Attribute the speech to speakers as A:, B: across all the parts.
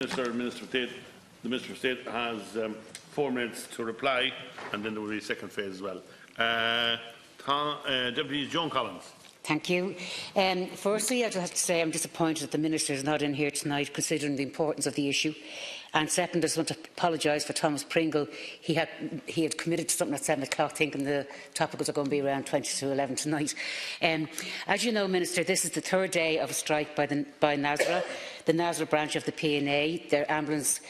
A: Minister the Minister of State has 4 minutes to reply, and then there will be a second phase as well. Deputy Joan Collins.
B: Thank you. Firstly, I have to say I'm disappointed that the Minister is not in here tonight, considering the importance of the issue. And second, I just want to apologise for Thomas Pringle. He had committed to something at 7 o'clock, thinking the topicals are going to be around 20 to 11 tonight. As you know, Minister, this is the 3rd day of a strike by NASRA, the NASRA branch of the PNA. Their ambulance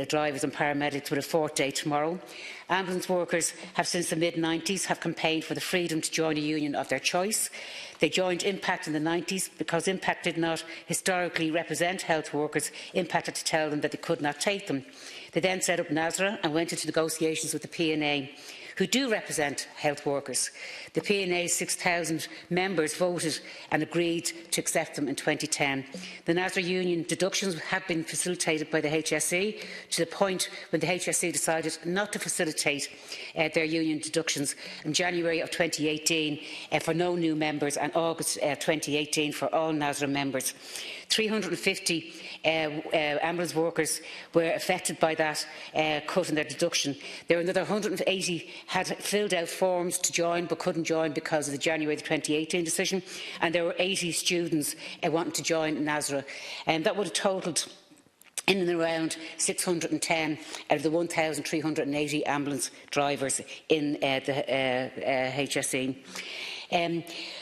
B: drivers and paramedics with a 4th day tomorrow. Ambulance workers have since the mid-90s campaigned for the freedom to join a union of their choice. They joined Impact in the 90s because Impact did not historically represent health workers. Impact had to tell them that they could not take them. They then set up NASRA and went into negotiations with the PNA, who do represent health workers. The PNA's 6,000 members voted and agreed to accept them in 2010. The NASRA union deductions have been facilitated by the HSE to the point when the HSE decided not to facilitate their union deductions in January of 2018 for no new members and August 2018 for all NASRA members. 350 ambulance workers were affected by that cut in their deduction. There were another 180 had filled out forms to join but couldn't join because of the January 2018 decision, and there were 80 students wanting to join NASRA, and that would have totalled in and around 610 out of the 1,380 ambulance drivers in the HSE.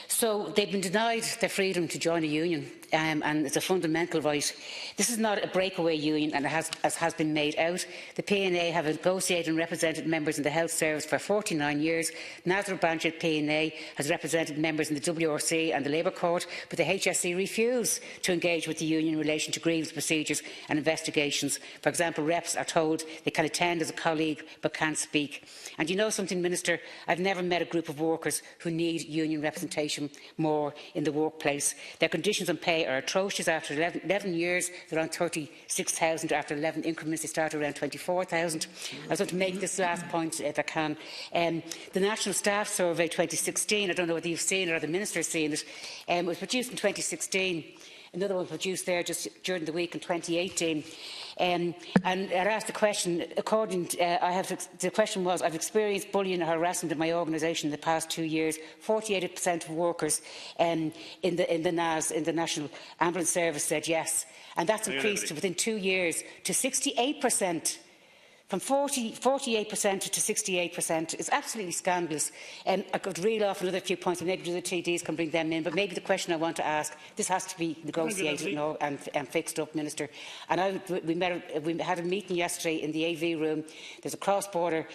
B: So they've been denied their freedom to join a union, and it's a fundamental right. This is not a breakaway union, and as has been made out. The PNA have negotiated and represented members in the health service for 49 years. NASRA branch at PNA has represented members in the WRC and the Labour Court, but the HSE refuse to engage with the union in relation to grievance procedures and investigations. For example, reps are told they can attend as a colleague but can't speak. And you know something, Minister? I've never met a group of workers who need union representation more in the workplace. Their conditions and pay are atrocious. After 11 years, they're on 36,000. After 11 increments, they start around 24,000. I just want to make this last point if I can. The National Staff Survey 2016, I don't know whether you've seen it or the Minister has seen it, was produced in 2016. Another one produced there just during the week in 2018. And I asked the question, the question was, I've experienced bullying and harassment in my organisation in the past 2 years. 48% of workers in the National Ambulance Service said yes. And that's increased within 2 years to 68%. From 48% to 68% is absolutely scandalous. I could reel off another few points, and maybe the TDs can bring them in, but maybe the question I want to ask, this has to be negotiated and fixed up, Minister. And we had a meeting yesterday in the AV room. There's a cross-border,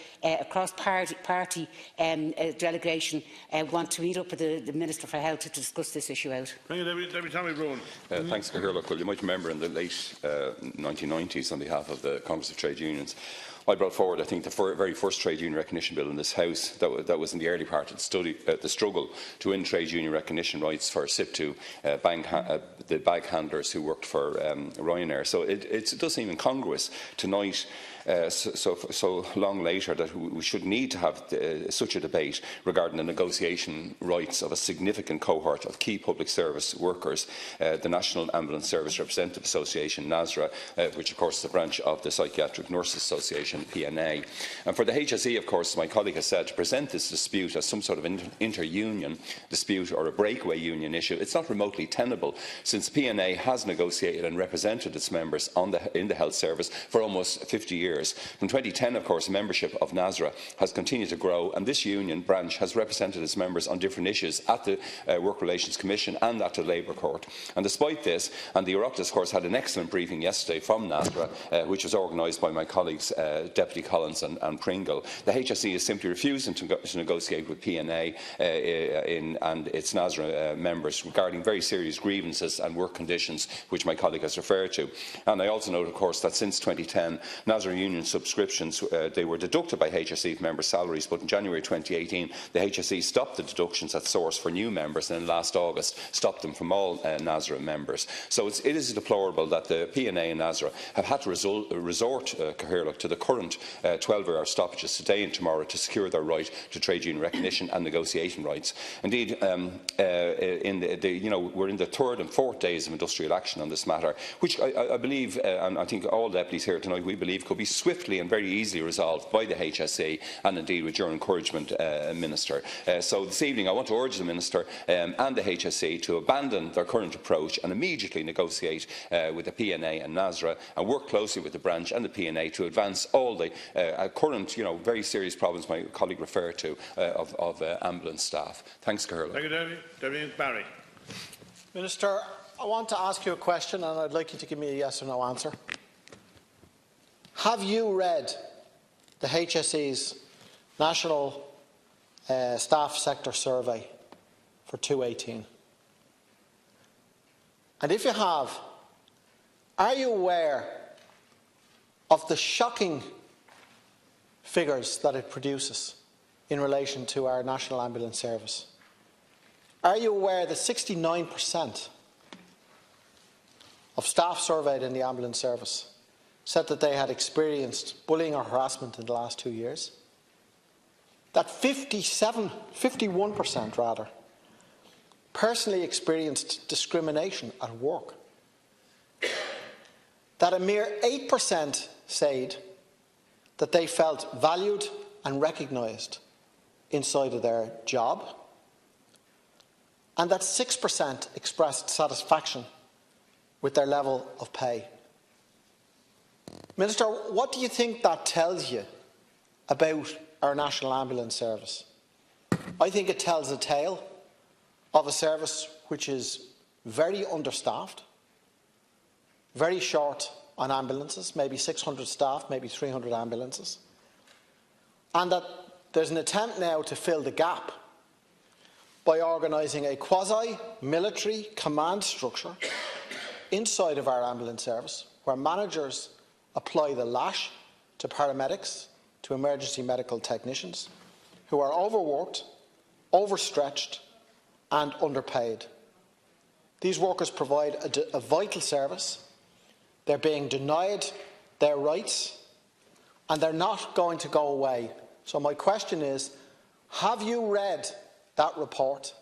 B: cross-party delegation want to meet up with the Minister for Health to discuss this issue out.
A: Thank you, Deputy Tommy Broughan.
C: Thanks, Cathaoirleach. Well, you might remember in the late 1990s, on behalf of the Congress of Trade Unions, I brought forward, I think, the very first trade union recognition bill in this House. That was in the early part of the struggle to win trade union recognition rights for SIP2, the bag handlers who worked for Ryanair. So it does seem incongruous tonight, so long later, that we should need to have such a debate regarding the negotiation rights of a significant cohort of key public service workers, the National Ambulance Service Representative Association, NASRA, which of course is a branch of the Psychiatric Nurses Association, PNA. And for the HSE, of course, my colleague has said, to present this dispute as some sort of inter-union dispute or a breakaway union issue, it's not remotely tenable, since PNA has negotiated and represented its members in the health service for almost 50 years. From 2010, of course, membership of NASRA has continued to grow, and this union branch has represented its members on different issues at the Work Relations Commission and at the Labour Court. And despite this, and the Oireachtas, of course, had an excellent briefing yesterday from NASRA, which was organised by my colleagues Deputy Collins and Pringle, the HSE is simply refusing to negotiate with PNA and its NASRA members regarding very serious grievances and work conditions, which my colleague has referred to. And I also note, of course, that since 2010, NASRA union subscriptions, they were deducted by HSE members' salaries, but in January 2018, the HSE stopped the deductions at source for new members, and in last August stopped them from all NASRA members. So it is deplorable that the PNA and NASRA have had to resort, Cathaoirleach, to the current 12-hour stoppages today and tomorrow to secure their right to trade union recognition and negotiation rights. Indeed, we're in the third and fourth days of industrial action on this matter, which I believe, and I think all deputies here tonight, we believe could be swiftly and very easily resolved by the HSE and indeed with your encouragement, Minister. So this evening I want to urge the Minister and the HSE to abandon their current approach and immediately negotiate with the PNA and NASRA and work closely with the branch and the PNA to advance all the current, very serious problems my colleague referred to of ambulance staff. Thanks, Carola.
A: Thank you, Deputy Barry.
D: Minister, I want to ask you a question and I'd like you to give me a yes or no answer. Have you read the HSE's National Staff Sector Survey for 2018? And if you have, are you aware of the shocking figures that it produces in relation to our National Ambulance Service? Are you aware that 69% of staff surveyed in the ambulance service said that they had experienced bullying or harassment in the last 2 years? That 51% rather, personally experienced discrimination at work. That a mere 8% said that they felt valued and recognised inside of their job, and that 6% expressed satisfaction with their level of pay. Minister, what do you think that tells you about our National Ambulance Service? I think it tells a tale of a service which is very understaffed, very short on ambulances, maybe 600 staff, maybe 300 ambulances, and that there's an attempt now to fill the gap by organising a quasi-military command structure inside of our ambulance service, where managers apply the lash to paramedics, to emergency medical technicians, who are overworked, overstretched and underpaid. These workers provide a vital service. They're being denied their rights and they're not going to go away. So my question is, have you read that report?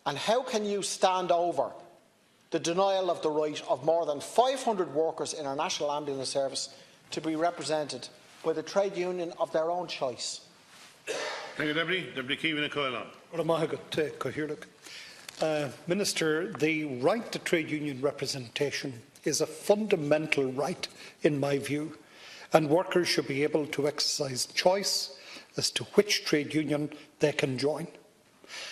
D: And how can you stand over the denial of the right of more than 500 workers in our National Ambulance Service to be represented by the trade union of their own choice?
A: Thank you, Deputy. Deputy Keevan Coylan.
E: Minister, the right to trade union representation is a fundamental right in my view, and workers should be able to exercise choice as to which trade union they can join.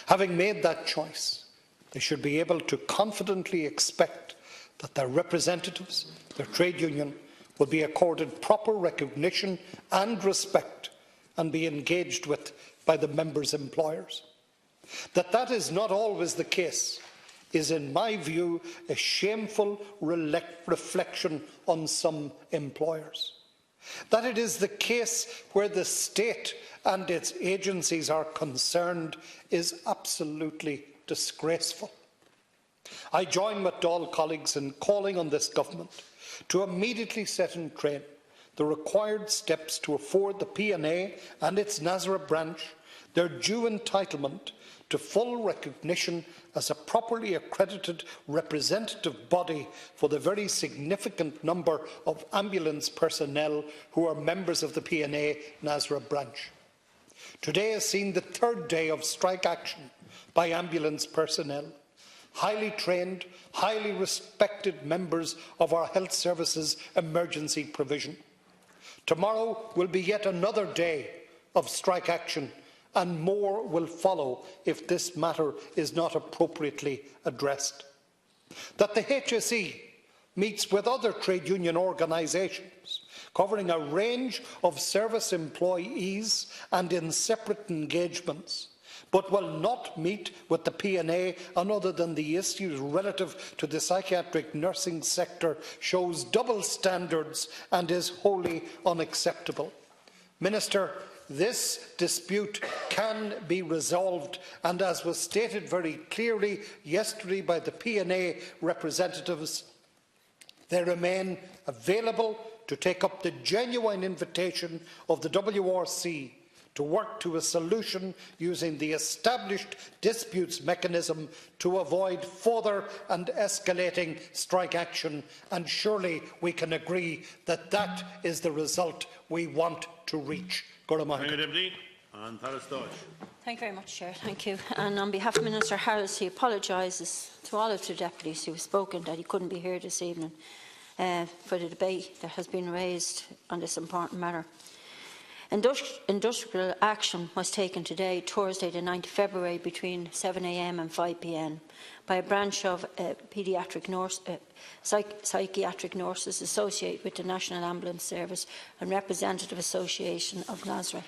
E: Having made that choice, they should be able to confidently expect that their representatives, their trade union, will be accorded proper recognition and respect and be engaged with by the members' employers. That is not always the case is, in my view, a shameful reflection on some employers. That it is the case where the state and its agencies are concerned is absolutely disgraceful. I join with Dáil colleagues in calling on this government to immediately set in train the required steps to afford the PNA and its NASRA branch their due entitlement to full recognition as a properly accredited representative body for the very significant number of ambulance personnel who are members of the PNA NASRA branch. Today has seen the third day of strike action by ambulance personnel, highly trained, highly respected members of our health services emergency provision. Tomorrow will be yet another day of strike action, and more will follow if this matter is not appropriately addressed. That the HSE meets with other trade union organisations covering a range of service employees and in separate engagements, but will not meet with the PNA on other than the issues relative to the psychiatric nursing sector shows double standards and is wholly unacceptable. Minister, this dispute can be resolved, and as was stated very clearly yesterday by the PNA representatives, they remain available to take up the genuine invitation of the WRC to work to a solution using the established disputes mechanism to avoid further and escalating strike action, and surely we can agree that that is the result we want to reach.
A: Thank you
F: very much, Chair. Thank you. And on behalf of Minister Harris, he apologises to all of the deputies who have spoken that he couldn't be here this evening for the debate that has been raised on this important matter. Industrial action was taken today, Thursday the 9th of February, between 7 a.m. and 5 p.m. by a branch of psychiatric nurses associated with the National Ambulance Service and Representative Association of NASRA.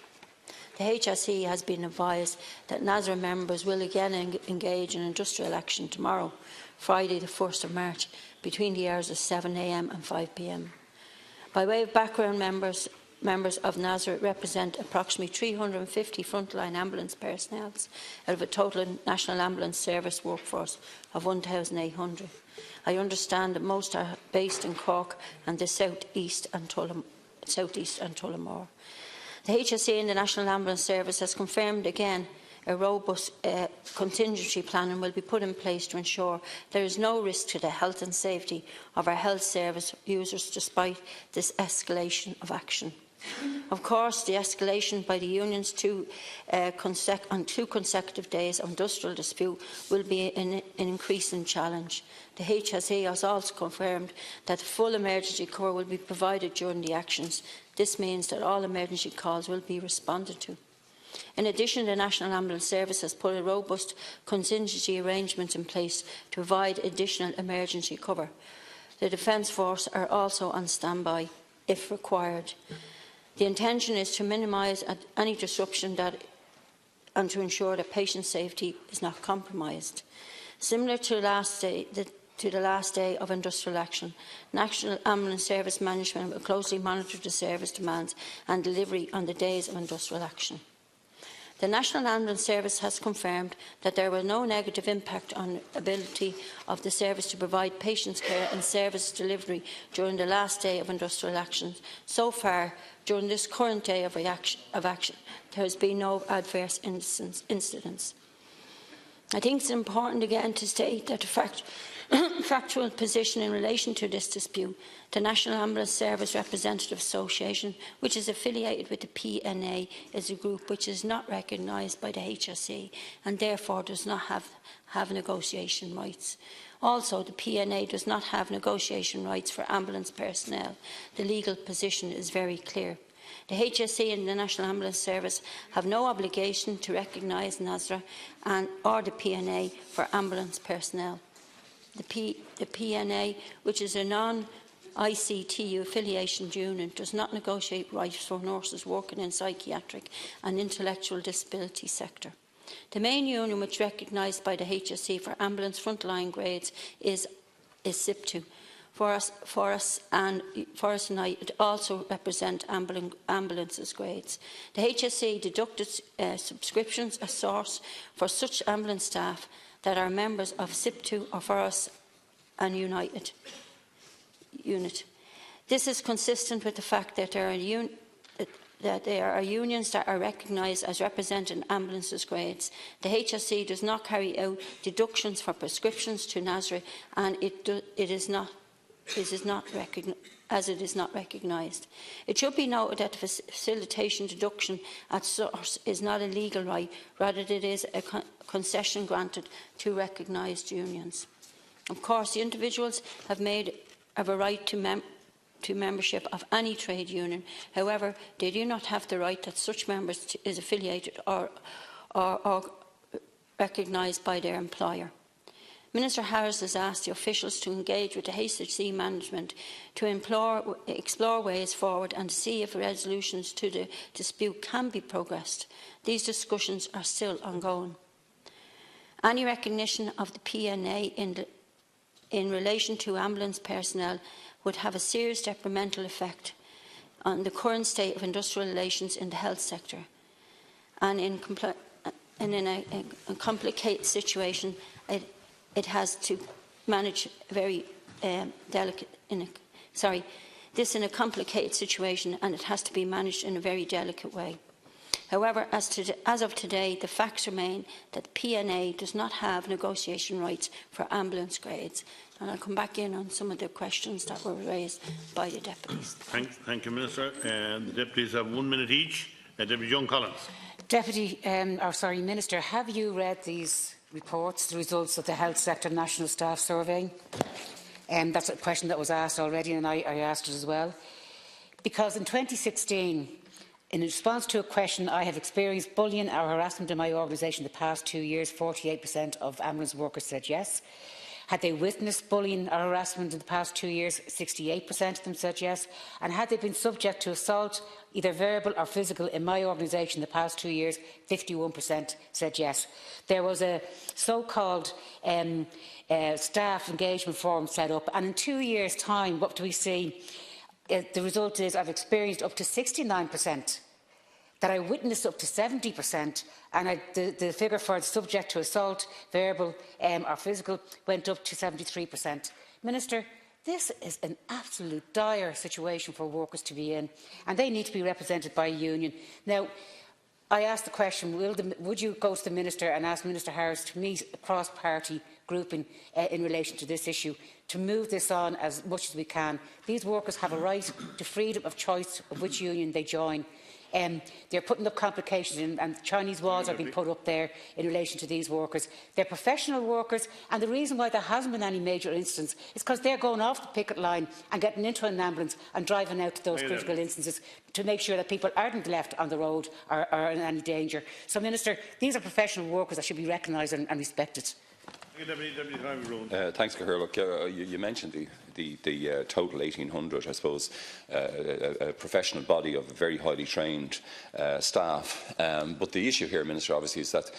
F: The HSE has been advised that NASRA members will again engage in industrial action tomorrow, Friday the 1st of March, between the hours of 7 a.m. and 5 p.m. By way of background, members of NASRA represent approximately 350 frontline ambulance personnel out of a total National Ambulance Service workforce of 1,800. I understand that most are based in Cork and the south east and Tullamore. The HSE and the National Ambulance Service has confirmed again a robust contingency planning will be put in place to ensure there is no risk to the health and safety of our health service users despite this escalation of action. Of course, the escalation by the unions on 2 consecutive days of industrial dispute will be an increasing challenge. The HSE has also confirmed that full emergency cover will be provided during the actions. This means that all emergency calls will be responded to. In addition, the National Ambulance Service has put a robust contingency arrangements in place to provide additional emergency cover. The Defence Force are also on standby if required. The intention is to minimise any disruption and to ensure that patient safety is not compromised. Similar to the last day of industrial action, National Ambulance Service management will closely monitor the service demands and delivery on the days of industrial action. The National Ambulance Service has confirmed that there was no negative impact on the ability of the service to provide patient care and service delivery during the last day of industrial action. So far, during this current day of action, there has been no adverse incidents. I think it's important again to state that the factual position in relation to this dispute, the National Ambulance Service Representative Association, which is affiliated with the PNA, is a group which is not recognised by the HSE and therefore does not have negotiation rights. Also, the PNA does not have negotiation rights for ambulance personnel. The legal position is very clear. The HSE and the National Ambulance Service have no obligation to recognise NASRA or the PNA for ambulance personnel. The PNA, which is a non-ICTU affiliation union, does not negotiate rights for nurses working in psychiatric and intellectual disability sector. The main union which recognised by the HSE for ambulance frontline grades is SIPTU. For us and United also represent ambulances grades. The HSE deducted subscriptions as source for such ambulance staff that are members of SIPTU or for us and United unit. This is consistent with the fact that there are unions that are recognised as representing ambulances grades. The HSE does not carry out deductions for prescriptions to NASRA, and it is not recognised. It should be noted that the facilitation deduction at source is not a legal right, rather it is a concession granted to recognised unions. Of course, the individuals have a right to membership of any trade union. However, they do not have the right that such members is affiliated or recognised by their employer. Minister Harris has asked the officials to engage with the HSE management to explore ways forward and see if resolutions to the dispute can be progressed. These discussions are still ongoing. Any recognition of the PNA in relation to ambulance personnel would have a serious detrimental effect on the current state of industrial relations in the health sector. And in a complicated situation, it has to manage very This is a complicated situation and it has to be managed in a very delicate way. However, as of today, the facts remain that PNA does not have negotiation rights for ambulance grades. And I'll come back in on some of the questions that were raised by the deputies.
A: Thank you, Minister. The deputies have 1 minute each. Deputy John Collins.
B: Minister, have you read these reports, the results of the Health Sector National Staff Survey? That's a question that was asked already, and I asked it as well. Because in 2016, in response to a question, I have experienced bullying or harassment in my organisation the past 2 years, 48% of ambulance workers said yes. Had they witnessed bullying or harassment in the past 2 years, 68% of them said yes. And had they been subject to assault, either verbal or physical, in my organisation the past 2 years, 51% said yes. There was a so-called staff engagement forum set up, and in 2 years' time, what do we see? The result is I've experienced up to 69%, that I witnessed up to 70%, and the figure for subject to assault, verbal or physical, went up to 73%. Minister, this is an absolute dire situation for workers to be in, and they need to be represented by a union. Now, I asked the question, would you go to the Minister and ask Minister Harris to meet a cross-party grouping in relation to this issue, to move this on as much as we can? These workers have a right to freedom of choice of which union they join. They're putting up complications, and Chinese walls are being put up there in relation to these workers. They're professional workers, and the reason why there hasn't been any major incidents is because they're going off the picket line and getting into an ambulance and driving out to those critical instances to make sure that people aren't left on the road or in any danger. So, Minister, these are professional workers that should be recognised and respected.
C: Thanks, Cahir. Look, you mentioned the total 1,800, I suppose, a professional body of very highly trained staff. But the issue here, Minister, obviously, is that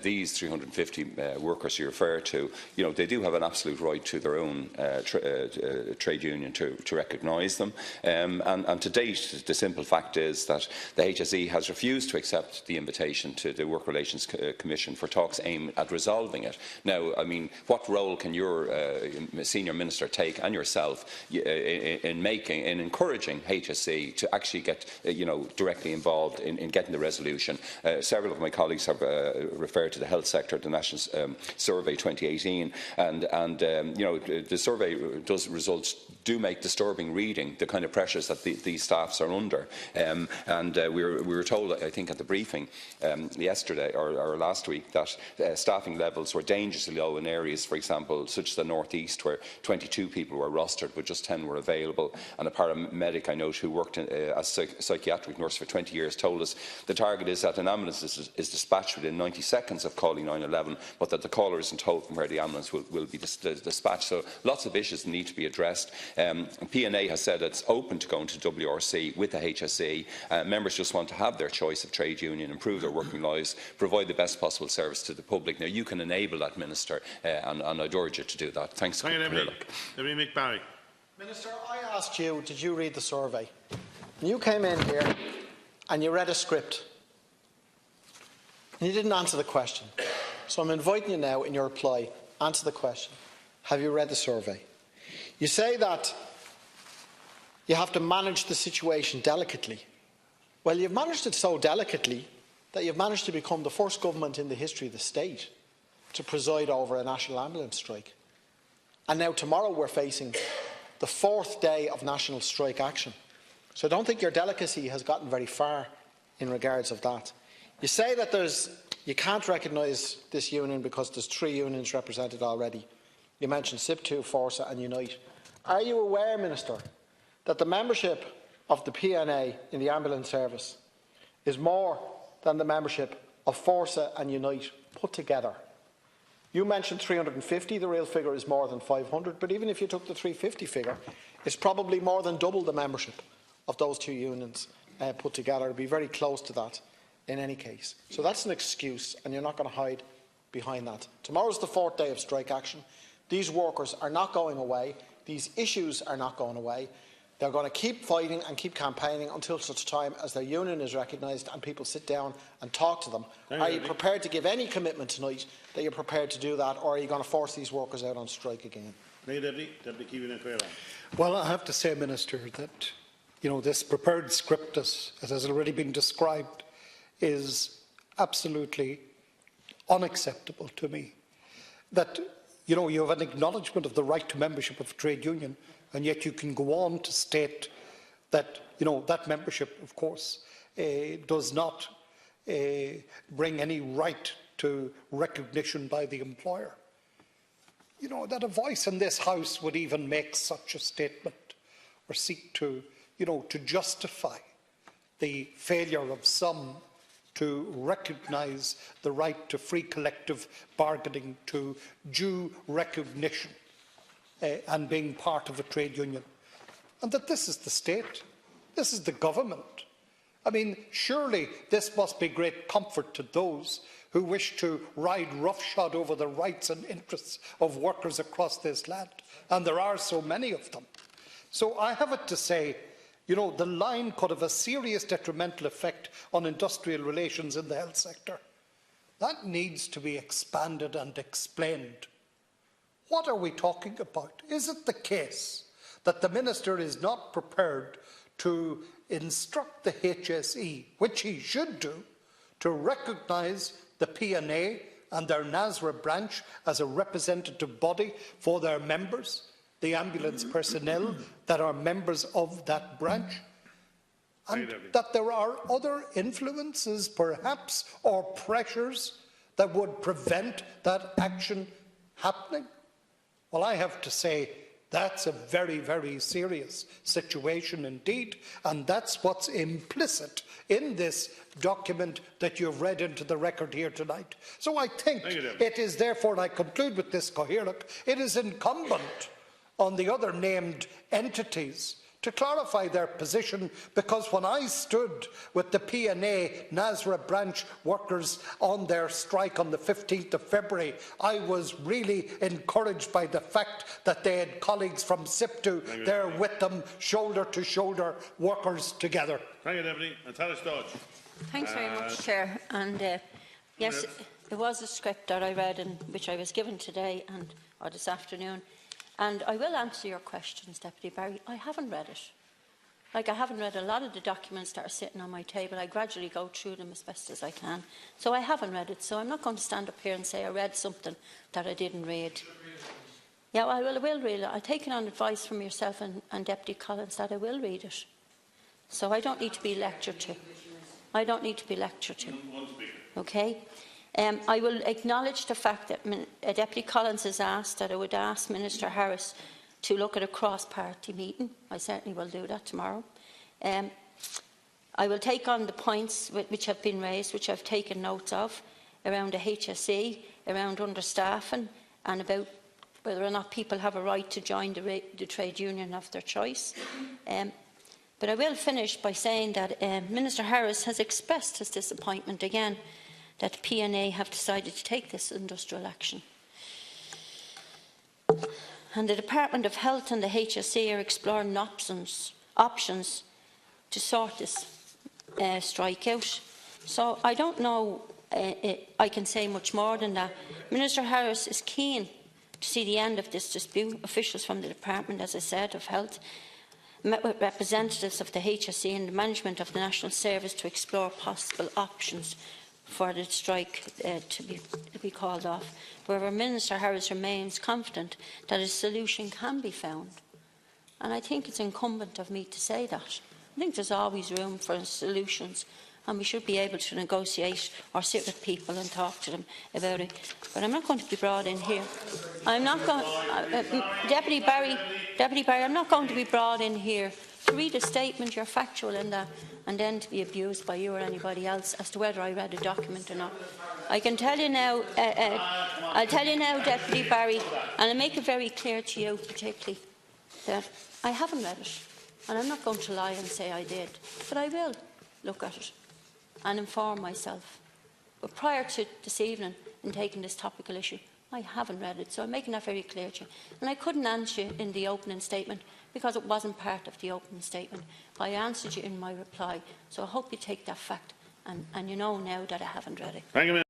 C: these 350 workers you refer to, they do have an absolute right to their own trade union to recognise them. And to date, the simple fact is that the HSE has refused to accept the invitation to the Work Relations Commission for talks aimed at resolving it. Now, I mean, what role can your senior minister take, and yourself, in encouraging HSE to actually get directly involved in getting the resolution? Several of my colleagues have referred to the health sector, the National Survey 2018, and the survey results do make disturbing reading, the kind of pressures that these staffs are under. We were told, I think, at the briefing yesterday or last week, that staffing levels were dangerously low in areas, for example, such as the North East, where 22 people were rostered but just 10 were available. And a paramedic I know who worked as a psychiatric nurse for 20 years told us the target is that an ambulance is dispatched within 90 seconds of calling 911, but that the caller isn't told from where the ambulance will be dispatched. So lots of issues need to be addressed. PNA has said it's open to going to WRC with the HSE. Members just want to have their choice of trade union, improve their working lives, provide the best possible service to the public. Now, you can enable that, Minister, and I'd urge you to do that. Thanks.
A: Deputy McBarry.
D: Minister, I asked you, did you read the survey? And you came in here and you read a script. And you didn't answer the question. So I'm inviting you now in your reply, answer the question. Have you read the survey? You say that you have to manage the situation delicately. Well, you've managed it so delicately that you've managed to become the first government in the history of the state to preside over a national ambulance strike. And now tomorrow we're facing the 4th day of national strike action. So I don't think your delicacy has gotten very far in regards of that. You say that you can't recognise this union because there's 3 unions represented already. You mentioned SIP2, Forsa and Unite. Are you aware, Minister, that the membership of the PNA in the ambulance service is more than the membership of Forsa and Unite put together? You mentioned 350, the real figure is more than 500, but even if you took the 350 figure, it's probably more than double the membership of those 2 unions put together. It would be very close to that in any case. So that's an excuse, and you're not going to hide behind that. Tomorrow's the 4th day of strike action. These workers are not going away. These issues are not going away. They're going to keep fighting and keep campaigning until such time as their union is recognised and people sit down and talk to them. Are you prepared to give any commitment tonight that you're prepared to do that, or are you going to force these workers out on strike again?
E: Well, I have to say, Minister, that this prepared script, as it has already been described, is absolutely unacceptable to me. That you have an acknowledgement of the right to membership of a trade union, and yet you can go on to state that that membership, of course, does not bring any right to recognition by the employer. That a voice in this House would even make such a statement or seek to justify the failure of some to recognise the right to free collective bargaining, to due recognition and being part of a trade union. And that this is the state, this is the government. I mean, surely this must be great comfort to those who wish to ride roughshod over the rights and interests of workers across this land. And there are so many of them. So I have it to say, the line could have a serious detrimental effect on industrial relations in the health sector. That needs to be expanded and explained. What are we talking about? Is it the case that the Minister is not prepared to instruct the HSE, which he should do, to recognise the PNA and their NASRA branch as a representative body for their members, the ambulance personnel that are members of that branch, and that there are other influences, perhaps, or pressures that would prevent that action happening? Well, I have to say, that's a very, very serious situation indeed, and that's what's implicit in this document that you've read into the record here tonight. So I think it is therefore, and I conclude with this, Cathaoirleach, it is incumbent on the other named entities to clarify their position, because when I stood with the PNA NASRA branch workers on their strike on the 15th of February, I was really encouraged by the fact that they had colleagues from SIPTU there with them, shoulder to shoulder, workers together.
A: Thank you, Deputy. And Talis Dodge.
F: Thanks very much, Chair. And yes, it was a script that I read and which I was given today or this afternoon. And I will answer your questions, Deputy Barry. I haven't read it. I haven't read a lot of the documents that are sitting on my table. I gradually go through them as best as I can. So I haven't read it. So I'm not going to stand up here and say I read something that I didn't read. Yeah, well, I will read it. I've taken on advice from yourself and Deputy Collins that I will read it. So I don't need to be lectured to. I don't need to be lectured to. Okay? I will acknowledge the fact that Deputy Collins has asked that I would ask Minister Harris to look at a cross-party meeting. I certainly will do that tomorrow. I will take on the points which have been raised, which I've taken notes of, around the HSE, around understaffing, and about whether or not people have a right to join the trade union of their choice. But I will finish by saying that Minister Harris has expressed his disappointment again that PNA have decided to take this industrial action. And the Department of Health and the HSE are exploring options to sort this strike out. So I don't know I can say much more than that. Minister Harris is keen to see the end of this dispute. Officials from the Department, as I said, of Health met with representatives of the HSE and the management of the National Service to explore possible options for the strike to be called off. However, Minister Harris remains confident that a solution can be found. And I think it's incumbent of me to say that. I think there's always room for solutions, and we should be able to negotiate or sit with people and talk to them about it. But I'm not going to be brought in here. I'm not going, Deputy Barry, I'm not going to be brought in here to read a statement, you're factual in that, and then to be abused by you or anybody else as to whether I read a document or not. I can tell you now, I'll tell you now, Deputy Barry, and I'll make it very clear to you particularly, that I haven't read it. And I'm not going to lie and say I did, but I will look at it and inform myself. But prior to this evening, in taking this topical issue, I haven't read it, so I'm making that very clear to you. And I couldn't answer you in the opening statement because it wasn't part of the opening statement. I answered you in my reply, so I hope you take that fact and you know now that I haven't read it.
A: Thank you,